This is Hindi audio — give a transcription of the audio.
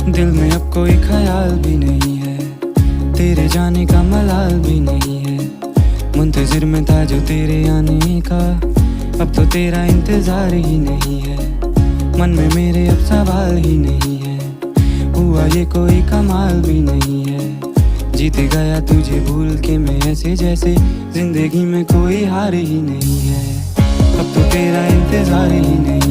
दिल में अब कोई ख्याल भी नहीं है, तेरे जाने का मलाल भी नहीं है। मुंतजिर में था जो तेरे आने का, अब तो तेरा इंतजार ही नहीं है। मन में मेरे अब सवाल ही नहीं है, हुआ ये कोई कमाल भी नहीं है। जीत गया तुझे भूल के मैं ऐसे जैसे जिंदगी में कोई हार ही नहीं है। अब तो तेरा इंतजार ही नहीं।